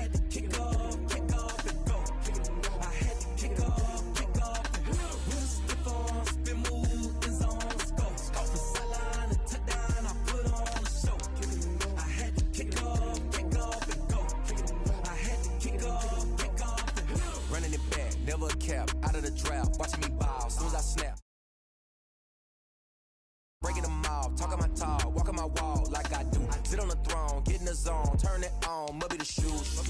had to kick off and go. I had to kick off and with a stiff arm, spin move, in zone, let's go. Off the sideline and touchdown, I put on a show. I had to kick off and go. I had to kick off and running it back, never a cap, out of the draft, watching me ball, as soon as I snap. Breaking them off, talking my talk, walking my walk like I do. Sit on the throne, get in the zone, turn it on, must be the shoes.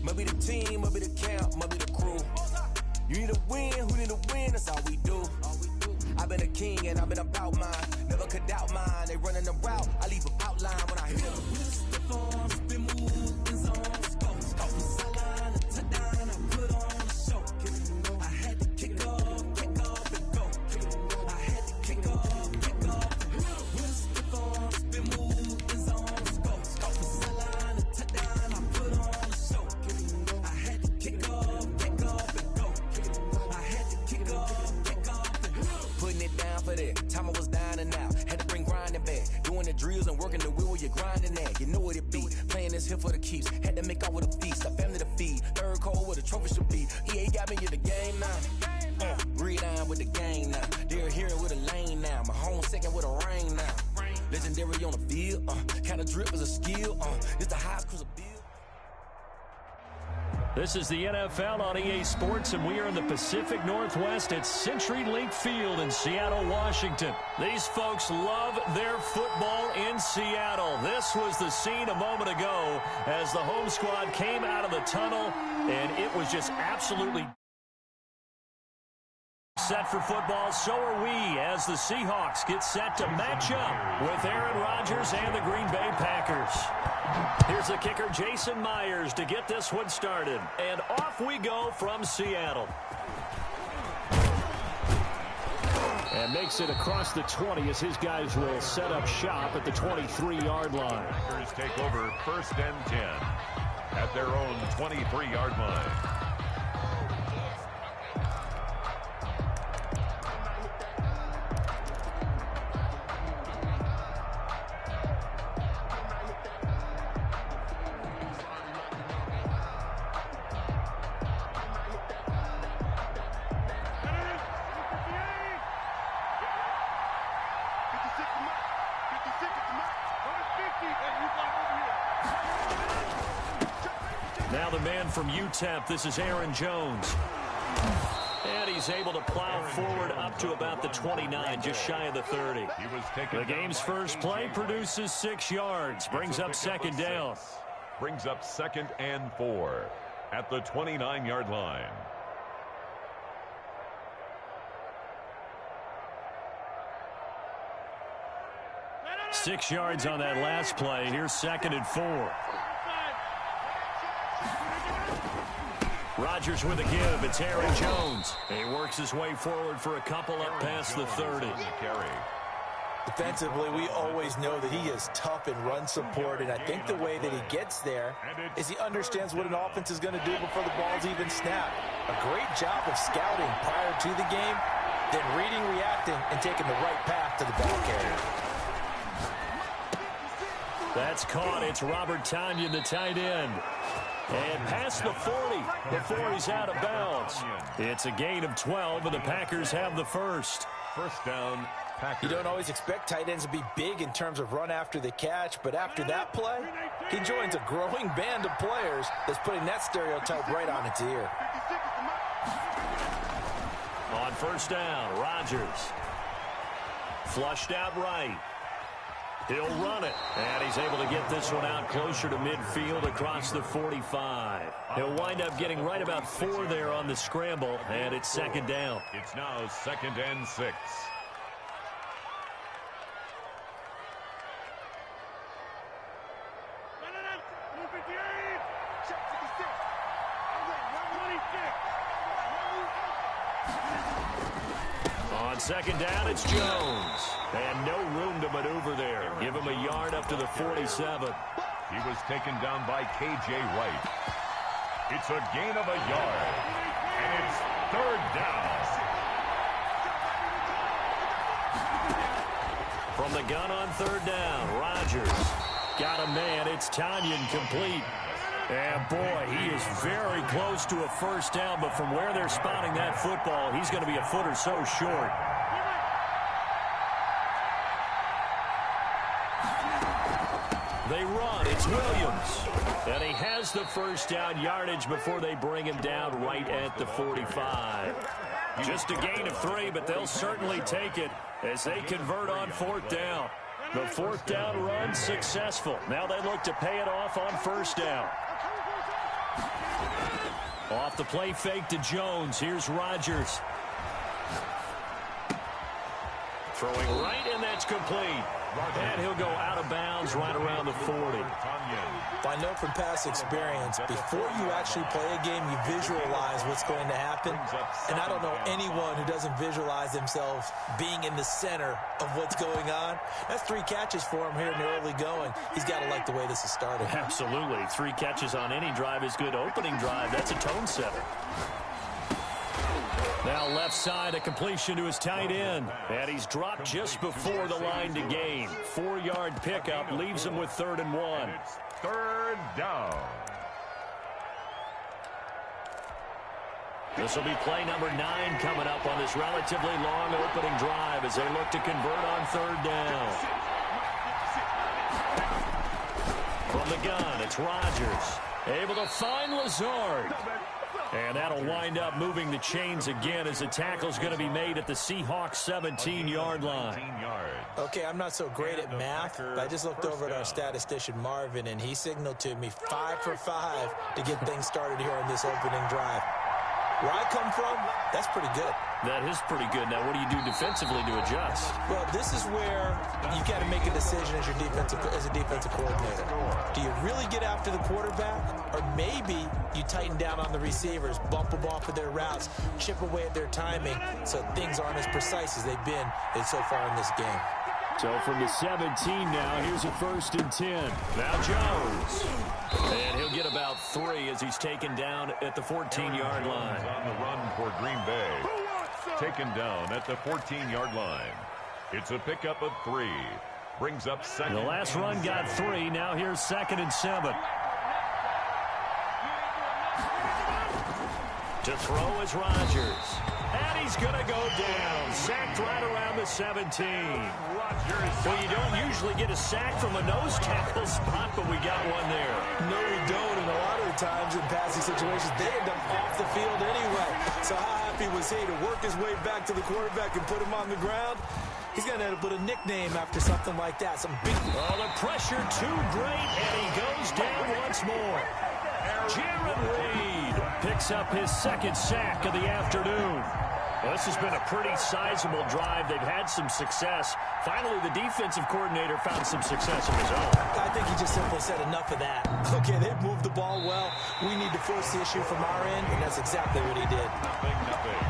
Must be the team, must be the camp, must be the crew. You need a win, who need a win, that's all we do. I've been a king and I've been about mine. Never could doubt mine, they running the route, I leave an outline when I hit them. With a stiff arm, spin move, in zone, let's go. Off the sideline, a touchdown, I put on a show. I had to kick off and go. I had to kick off and go. With a stiff arm, spin move, in zone, let's go. Off the sideline, a touchdown, I put on a show. I had to kick off and go. I had to kick off and go. Putting it down for that, time I was down and out. Had to bring grinding back, doing the drills and working the wheel where you're grinding at. You know what it be, playing this here for the keeps. Had to make out with a feast, a family to feed. Third cold where the trophy should be. EA got me in the game now. Breathe on with the game now. They're here with a lane now. My home second with a rain now. Legendary on the field, kind of drip is a skill. It's the highest cruiser bill. This is the NFL on EA Sports, and we are in the Pacific Northwest at CenturyLink Field in Seattle, Washington. These folks love their football in Seattle. This was the scene a moment ago as the home squad came out of the tunnel, and it was just absolutely set for football. So are we as the Seahawks get set to match up with Aaron Rodgers and the Green Bay Packers. Here's the kicker, Jason Myers, to get this one started. And off we go from Seattle. And makes it across the 20 as his guys will set up shop at the 23-yard line. Packers take over 1st and 10 at their own 23-yard line. Now the man from UTEP, this is Aaron Jones. And he's able to plow forward up to about the 29, just shy of the 30. The game's first play produces 6 yards, brings up 2nd down. Brings up 2nd and 4 at the 29-yard line. Six yards on that last play. Here's 2nd and 4. Rodgers with a give. It's Aaron Jones. He works his way forward for a couple up past the 30. Defensively, we always know that he is tough in run support, and I think the way that he gets there is he understands what an offense is going to do before the ball's even snapped. A great job of scouting prior to the game, then reading, reacting, and taking the right path to the ball carrier. That's caught. It's Robert Tonyan, the tight end. And past the 40 before he's out of bounds. It's a gain of 12, and the Packers have the first. First down, Packers. You don't always expect tight ends to be big in terms of run after the catch, but after that play, he joins a growing band of players that's putting that stereotype right on its ear. On first down, Rodgers. Flushed out right. He'll run it, and he's able to get this one out closer to midfield across the 45. He'll wind up getting right about 4 there on the scramble, and it's 2nd down. It's now 2nd and 6. On 2nd down, it's Jones. And no room to maneuver there. Give him a yard up to the 47. He was taken down by K.J. Wright. It's a gain of a yard. And it's 3rd down. From the gun on 3rd down, Rodgers got a man. It's Tonyan complete. And boy, he is very close to a first down, but from where they're spotting that football, he's going to be a foot or so short. They run. It's Williams. And he has the first down yardage before they bring him down right at the 45. Just a gain of 3, but they'll certainly take it as they convert on fourth down. The fourth down run successful. Now they look to pay it off on first down. Off the play fake to Jones. Here's Rodgers. Throwing right, and that's complete. And he'll go out of bounds right around the 40. I know from past experience, before you actually play a game, you visualize what's going to happen. And I don't know anyone who doesn't visualize themselves being in the center of what's going on. That's 3 catches for him here in the early going. He's got to like the way this is starting. Absolutely. 3 catches on any drive is good. Opening drive, that's a tone setter. Now left side, a completion to his tight end. And he's dropped just before the line to gain. 4-yard pickup leaves him with 3rd and 1. It's 3rd down. This will be play number 9 coming up on this relatively long opening drive as they look to convert on 3rd down. From the gun, it's Rodgers. Able to find Lazard. And that'll wind up moving the chains again as the tackle's going to be made at the Seahawks 17-yard line. Okay, I'm not so great at math, but I just looked over at our statistician Marvin, and he signaled to me 5 for 5 to get things started here on this opening drive. Where I come from, that's pretty good. That is pretty good. Now, what do you do defensively to adjust? Well, this is where you got to make a decision as a defensive coordinator. Do you really get after the quarterback, or maybe you tighten down on the receivers, bump them off of their routes, chip away at their timing, so things aren't as precise as they've been so far in this game. So from the 17 now, here's a 1st and 10. Now Jones. And he'll get about 3 as he's taken down at the 14-yard line. On the run for Green Bay. Taken down at the 14-yard line. It's a pickup of 3. Brings up 2nd. The last run got 3. Now here's 2nd and 7. To throw is Rodgers. And he's going to go down. Sacked right around the 17. Well, you don't usually get a sack from a nose tackle spot, but we got one there. No, we don't. And a lot of the times in passing situations, they end up off the field anyway. So how happy was he to work his way back to the quarterback and put him on the ground? He's going to end up with a nickname after something like that. Some big... Oh, the pressure too great, and he goes down once more. Jared Reed picks up his 2nd sack of the afternoon. Well, this has been a pretty sizable drive. They've had some success. Finally, the defensive coordinator found some success of his own. I think he just simply said enough of that. Okay, they've moved the ball well. We need to force the issue from our end, and that's exactly what he did. Nothing.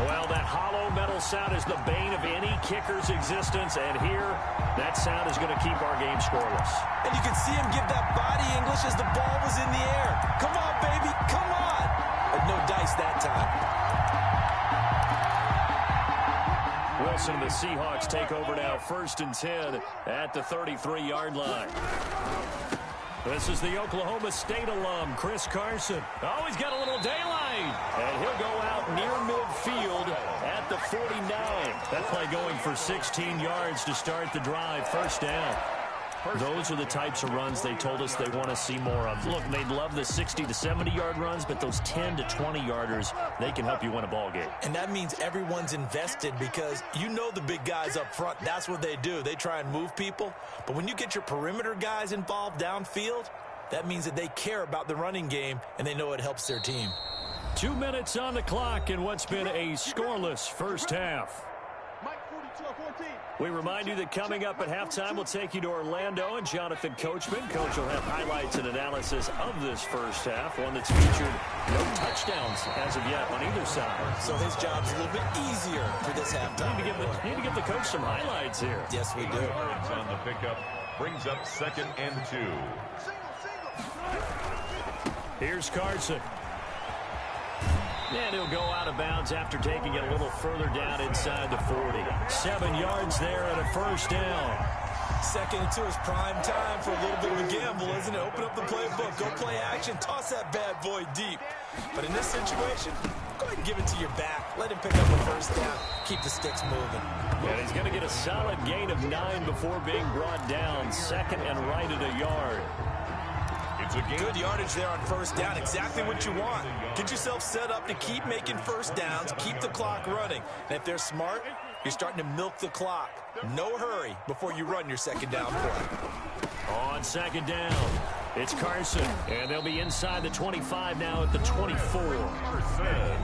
Well, that hollow metal sound is the bane of any kicker's existence, and here, that sound is going to keep our game scoreless. And you can see him give that body English as the ball was in the air. Come on, baby, come on. But no dice that time. Wilson and the Seahawks take over now, 1st and 10 at the 33-yard line. This is the Oklahoma State alum, Chris Carson. Oh, he's got a little daylight. And he'll go out near midfield at the 49. That play going for 16 yards to start the drive, 1st down. Those are the types of runs they told us they want to see more of. Look, they'd love the 60 to 70-yard runs, but those 10 to 20-yarders, they can help you win a ball game. And that means everyone's invested because you know the big guys up front, that's what they do. They try and move people. But when you get your perimeter guys involved downfield, that means that they care about the running game, and they know it helps their team. 2 minutes on the clock in what's been a scoreless first half. We remind you that coming up at halftime, we'll take you to Orlando and Jonathan Coachman. Coach will have highlights and analysis of this first half, one that's featured no touchdowns as of yet on either side. So his job's a little bit easier for this halftime. Need to give the coach some highlights here. Yes, we do. Yards on the pickup. Brings up 2nd and 2. Here's Carson. And he'll go out of bounds after taking it a little further down inside the 40. 7 yards there and a 1st down. Second and 2 is prime time for a little bit of a gamble, isn't it? Open up the playbook, go play action, toss that bad boy deep. But in this situation, go ahead and give it to your back. Let him pick up a first down. Keep the sticks moving. And he's going to get a solid gain of 9 before being brought down. Second and right at a yard. It's a good yardage there on first down. Exactly what you want. Get yourself set up to keep making first downs, keep the clock running. And if they're smart, you're starting to milk the clock. No hurry before you run your second down play. On second down, it's Carson. And they'll be inside the 25 now at the 24.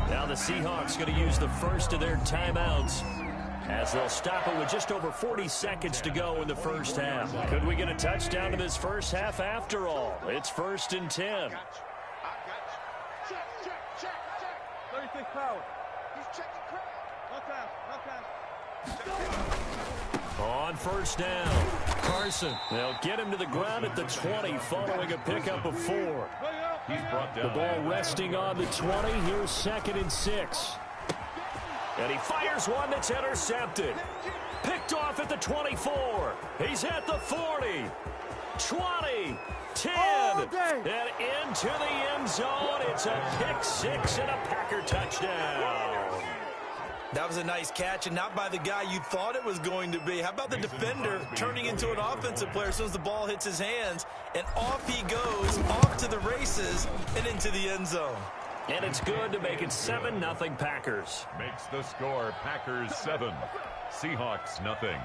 Now the Seahawks going to use the first of their timeouts, as they'll stop it with just over 40 seconds to go in the first half. Could we get a touchdown in this first half after all? It's 1st and 10. On first down, Carson. They'll get him to the ground at the 20 following a pickup of 4. He's brought down. The ball resting on the 20. Here's 2nd and 6. And he fires one that's intercepted. Picked off at the 24. He's at the 40. 20. 10. And into the end zone. It's a pick 6 and a Packer touchdown. That was a nice catch, and not by the guy you thought it was going to be. How about the defender turning into an offensive player as soon as the ball hits his hands, and off he goes, off to the races, and into the end zone. And it's good to make it 7-0 Packers. Makes the score Packers 7, Seahawks nothing.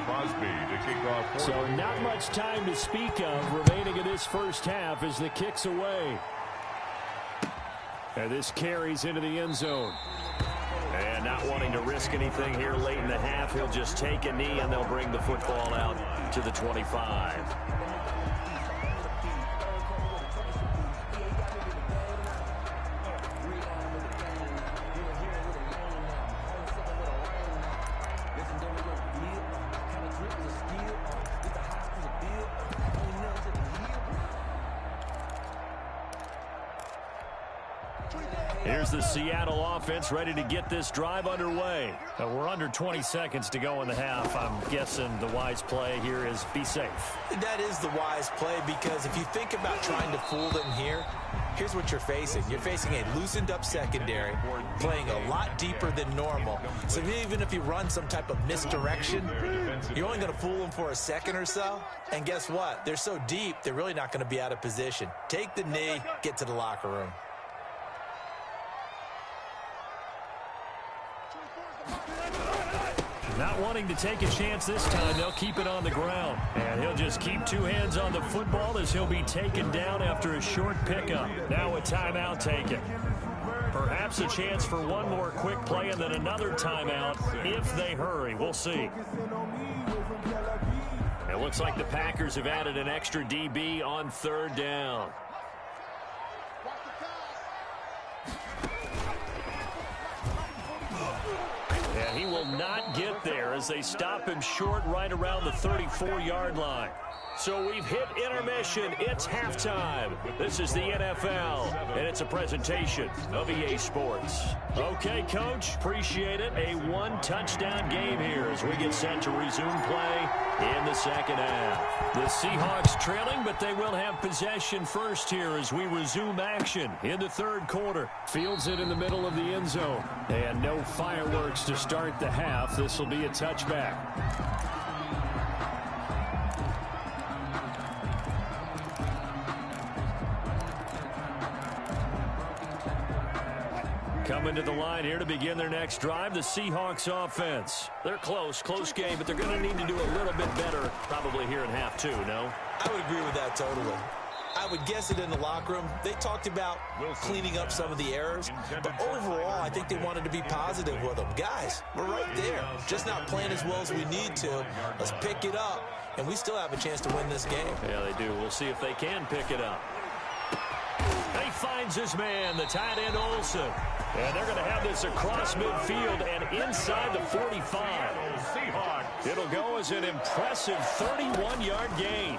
Crosby to kick off. So not much time to speak of remaining in this first half as the kick's away. And this carries into the end zone. And not wanting to risk anything here late in the half, he'll just take a knee and they'll bring the football out to the 25. Here's the Seattle offense ready to get this drive underway. We're under 20 seconds to go in the half. I'm guessing the wise play here is be safe. That is the wise play, because if you think about trying to fool them here, here's what you're facing. You're facing a loosened up secondary, playing a lot deeper than normal. So even if you run some type of misdirection, you're only going to fool them for a second or so. And guess what? They're so deep, they're really not going to be out of position. Take the knee, get to the locker room. Not wanting to take a chance this time, they'll keep it on the ground. And he'll just keep 2 hands on the football as he'll be taken down after a short pickup. Now a timeout taken. Perhaps a chance for one more quick play and then another timeout if they hurry. We'll see. It looks like the Packers have added an extra DB on 3rd down. And he will not get there as they stop him short right around the 34-yard line. So we've hit intermission. It's halftime. This is the NFL, and it's a presentation of EA Sports. Okay, Coach, appreciate it. A 1-touchdown game here as we get set to resume play in the second half. The Seahawks trailing, but they will have possession first here as we resume action in the 3rd quarter. Fields it in the middle of the end zone. And no fireworks to start the half. This will be a touchback. Coming to the line here to begin their next drive, the Seahawks offense. They're close game, but they're going to need to do a little bit better probably here in half 2, no? I would agree with that totally. I would guess it in the locker room. They talked about cleaning up some of the errors, but overall, I think they wanted to be positive with them. Guys, we're right there. Just not playing as well as we need to. Let's pick it up, and we still have a chance to win this game. Yeah, they do. We'll see if they can pick it up. He finds his man, the tight end Olsen. And they're going to have this across midfield and inside the 45. It'll go as an impressive 31-yard gain.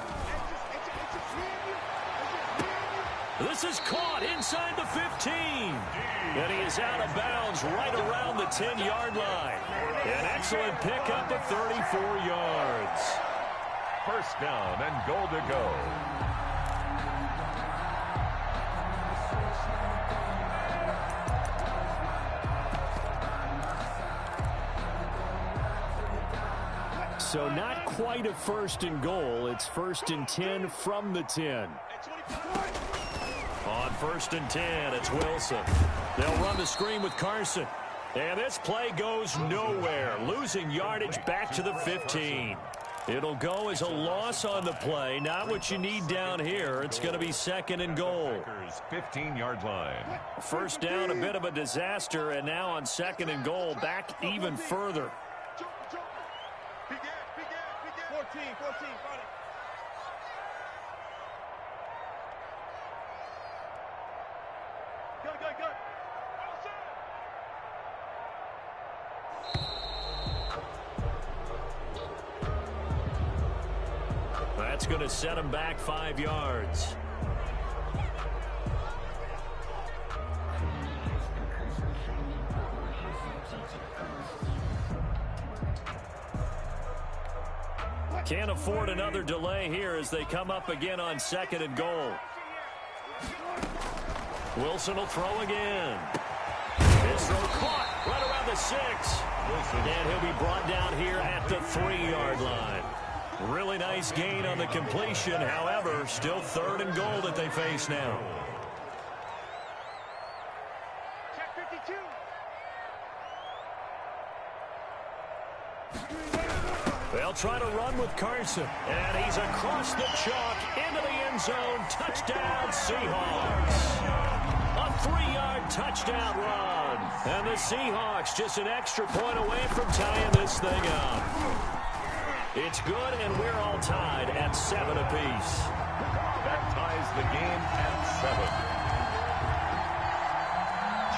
This is caught inside the 15. And he is out of bounds right around the 10-yard line. An excellent pickup of 34 yards. First down and goal to go. So not quite a first and goal. It's first and 10 from the 10. On first and 10, it's Wilson. They'll run the screen with Carson. And this play goes nowhere, losing yardage back to the 15. It'll go as a loss on the play. Not what you need down here. It's going to be second and goal. 15-yard line. First down, a bit of a disaster, and now on second and goal, back even further. 14, got it. Go. That's going to set him back 5 yards. Can't afford another delay here as they come up again on second and goal. Wilson will throw again. His throw caught right around the 6. And he'll be brought down here at the 3-yard line. Really nice gain on the completion. However, still third and goal that they face now. Check 52. They'll try to run with Carson. And he's across the chalk into the end zone. Touchdown, Seahawks. A 3-yard touchdown run. And the Seahawks just an extra point away from tying this thing up. It's good, and we're all tied at 7 apiece. That ties the game at 7.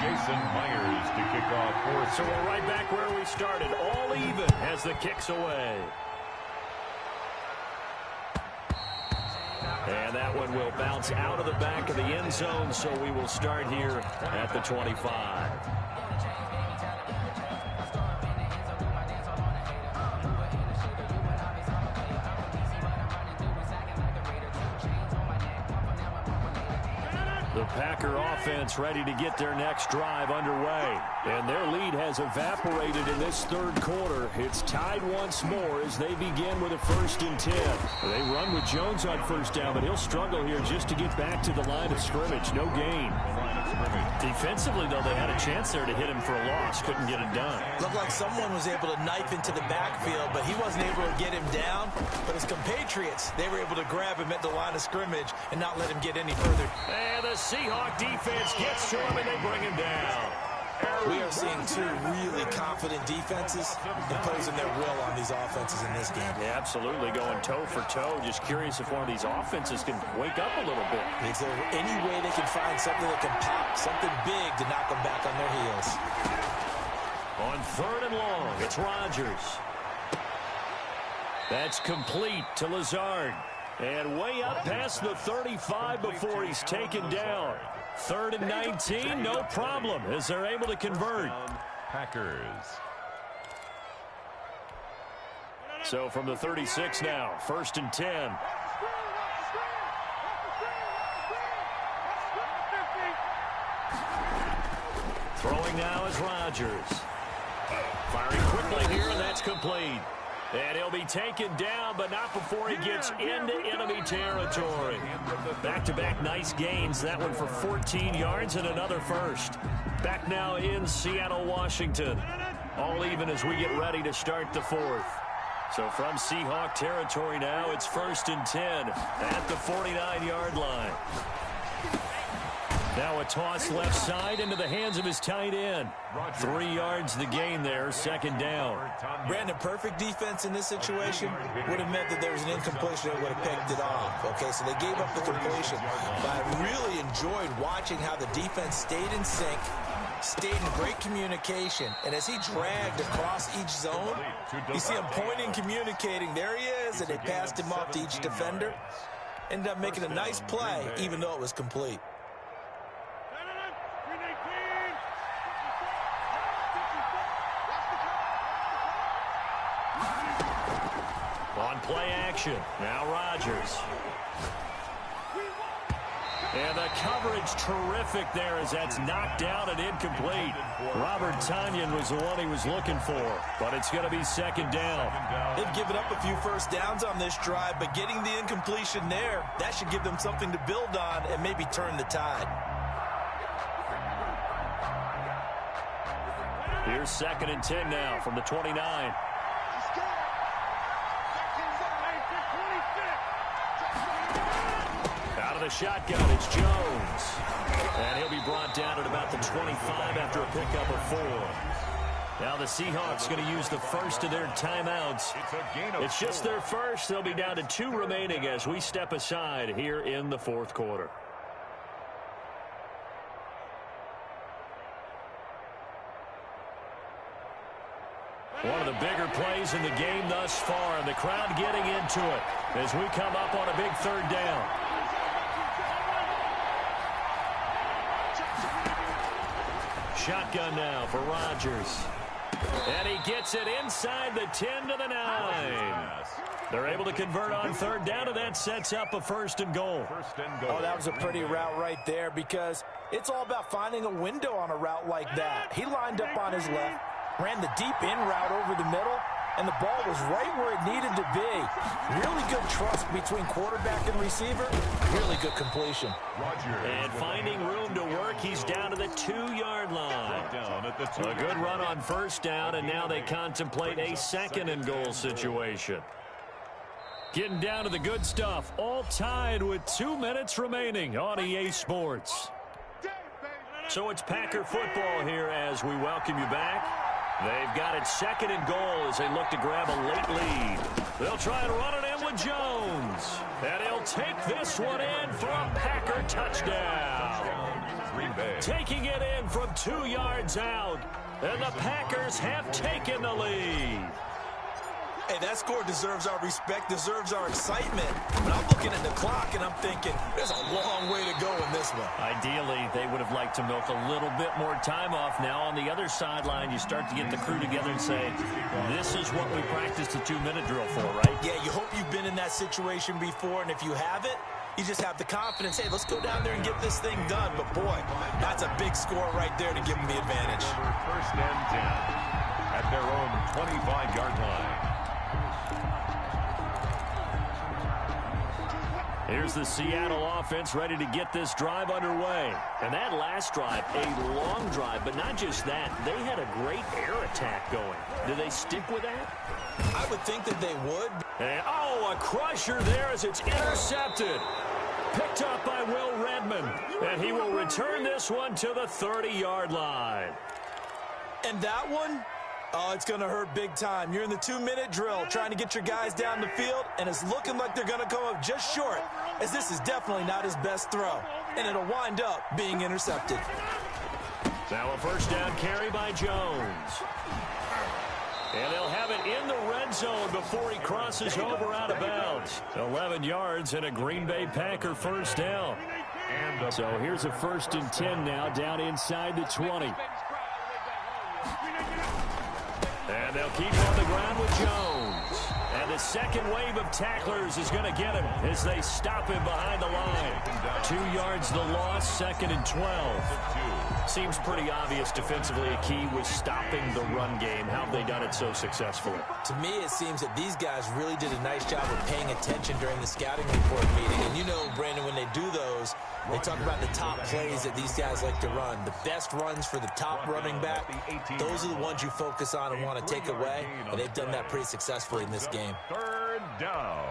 Jason Myers to kick off for. So we're right back where we started, all even as the kick's away. And that one will bounce out of the back of the end zone, so we will start here at the 25. The Packer offense ready to get their next drive underway. And their lead has evaporated in this third quarter. It's tied once more as they begin with a 1st and 10. They run with Jones on first down, but he'll struggle here just to get back to the line of scrimmage. No gain. Defensively, though, they had a chance there to hit him for a loss. Couldn't get it done. Looked like someone was able to knife into the backfield, but he wasn't able to get him down. But his compatriots, they were able to grab him at the line of scrimmage and not let him get any further. And the Seahawk defense gets to him, and they bring him down. We are seeing two really confident defenses imposing their will on these offenses in this game. Yeah, absolutely, going toe for toe. Just curious if one of these offenses can wake up a little bit. Is there any way they can find something that can pop, something big to knock them back on their heels? On 3rd and long, it's Rodgers. That's complete to Lazard. And way up past the 35 before he's taken down. 3rd and 19, no problem, as they're able to convert. Packers. So from the 36 now, 1st and 10. Throwing now is Rodgers. Firing quickly here, and that's complete. And he'll be taken down, but not before he gets into enemy territory. Back-to-back nice gains. That one for 14 yards and another first. Back now in Seattle, Washington. All even as we get ready to start the 4th. So from Seahawk territory now, it's 1st and 10 at the 49-yard line. Now a toss left side into the hands of his tight end. 3 yards the gain there, second down. Brandon, perfect defense in this situation would have meant that there was an incompletion that would have picked it off. Okay, so they gave up the completion. But I really enjoyed watching how the defense stayed in sync, stayed in great communication, and as he dragged across each zone, you see him pointing, communicating. There he is, and they passed him off to each defender. Ended up making a nice play, even though it was complete. On play action, now Rodgers. And the coverage terrific there as that's knocked out and incomplete. Robert Tonyan was the one he was looking for, but it's going to be second down. They've given up a few first downs on this drive, but getting the incompletion there, that should give them something to build on and maybe turn the tide. Here's 2nd and 10 now from the 29. Out of the shotgun, it's Jones. And he'll be brought down at about the 25 after a pickup of 4. Now the Seahawks going to use the first of their timeouts. It's just their first. They'll be down to 2 remaining as we step aside here in the 4th quarter. One of the bigger plays in the game thus far, and the crowd getting into it as we come up on a big 3rd down. Shotgun now for Rodgers. And he gets it inside the 10 to the 9. They're able to convert on 3rd down, and that sets up a 1st and goal. Oh, that was a pretty route right there because it's all about finding a window on a route like that. He lined up on his left, ran the deep in route over the middle, and the ball was right where it needed to be. Really good trust between quarterback and receiver. Really good completion. And finding room to work, he's down to the 2-yard line. A good run on 1st down, and now they contemplate a 2nd and goal situation. Getting down to the good stuff, all tied with 2 minutes remaining on EA Sports. So it's Packer football here as we welcome you back. They've got it 2nd and goal as they look to grab a late lead. They'll try and run it in with Jones. And he'll take this one in for a Packer touchdown. Taking it in from 2 yards out. And the Packers have taken the lead. Hey, that score deserves our respect, deserves our excitement. But I'm looking at the clock, and I'm thinking, there's a long way to go in this one. Ideally, they would have liked to milk a little bit more time off. Now, on the other sideline, you start to get the crew together and say, this is what we practiced the 2-minute drill for, right? Yeah, you hope you've been in that situation before, and if you haven't, you just have the confidence, hey, let's go down there and get this thing done. But, boy, that's a big score right there to give them the advantage. 1st and 10 at their own 25-yard line. Here's the Seattle offense ready to get this drive underway. And that last drive, a long drive, but not just that. They had a great air attack going. Do they stick with that? I would think that they would. And, oh, a crusher there as it's intercepted. Picked up by Will Redmond. And he will return this one to the 30-yard line. And that one? Oh, it's going to hurt big time. You're in the 2-minute drill trying to get your guys down the field, and it's looking like they're going to come up just short, as this is definitely not his best throw, and it'll wind up being intercepted. Now a 1st down carry by Jones. And they'll have it in the red zone before he crosses over out of bounds. 11 yards and a Green Bay Packer 1st down. So here's a 1st and 10 now down inside the 20. And they'll keep on the ground with Jones. And the second wave of tacklers is going to get him as they stop him behind the line. 2 yards the loss, 2nd and 12. Seems pretty obvious defensively a key was stopping the run game. How have they done it so successfully? To me, it seems that these guys really did a nice job of paying attention during the scouting report meeting. And you know, Brandon, when they do those, they talk about the top plays that these guys like to run. The best runs for the top running back, those are the ones you focus on and want to take away. And they've done that pretty successfully in this game. 3rd down.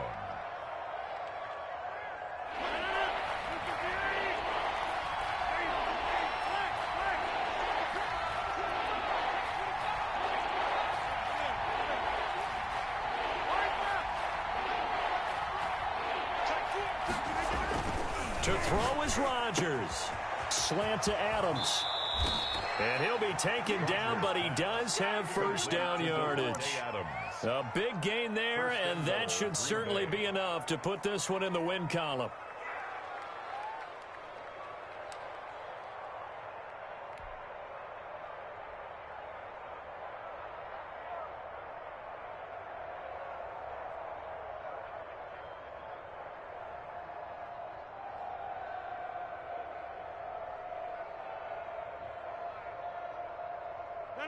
To throw is Rodgers. Slant to Adams. And he'll be taken down, but he does have first down yardage. A big gain there, and that should certainly be enough to put this one in the win column.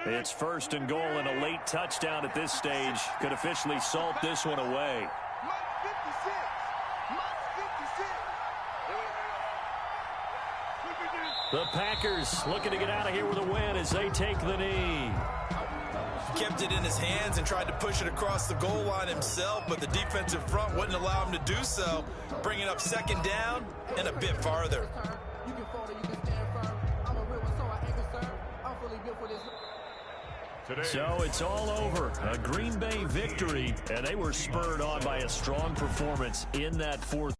It's first and goal, and a late touchdown at this stage could officially salt this one away. The Packers looking to get out of here with a win as they take the knee. Kept it in his hands and tried to push it across the goal line himself, but the defensive front wouldn't allow him to do so, bringing up second down and a bit farther. So it's all over. A Green Bay victory, and they were spurred on by a strong performance in that fourth.